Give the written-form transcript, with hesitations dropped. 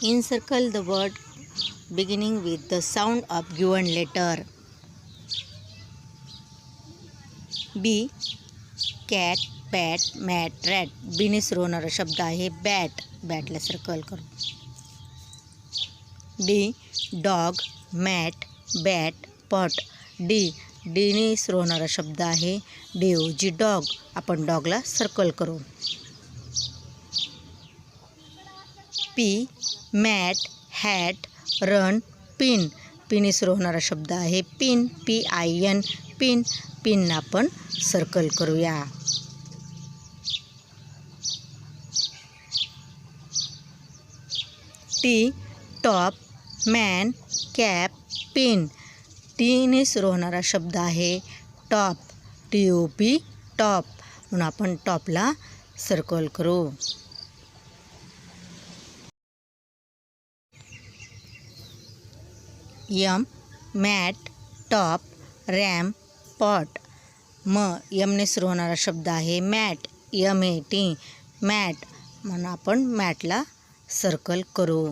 Encircle the word beginning with the sound of given letter. B. Cat, pat, mat, rat. बीने सुरू होणारा शब्द आहे बॅट. बॅटला सर्कल करू. D. Dog, mat, bat, pot. डीने सुरू होणारा शब्द आहे डेओजी डॉग. आपण डॉगला सर्कल करू. P. Mat, hat, run, pin. पीने सुरू होणारा शब्द आहे पिन. PIN, pin. पिनला आपण सर्कल करूया. T. Top, man, cap, pin. टीने सुरू होणारा शब्द आहे टॉप. TOP, top. म्हणून आपण टॉपला सर्कल करू. M, mat, top, ram, pot. यमने सुरू होणारा शब्द आहे मॅट. MAT, mat. म्हणून आपण मॅटला सर्कल करू.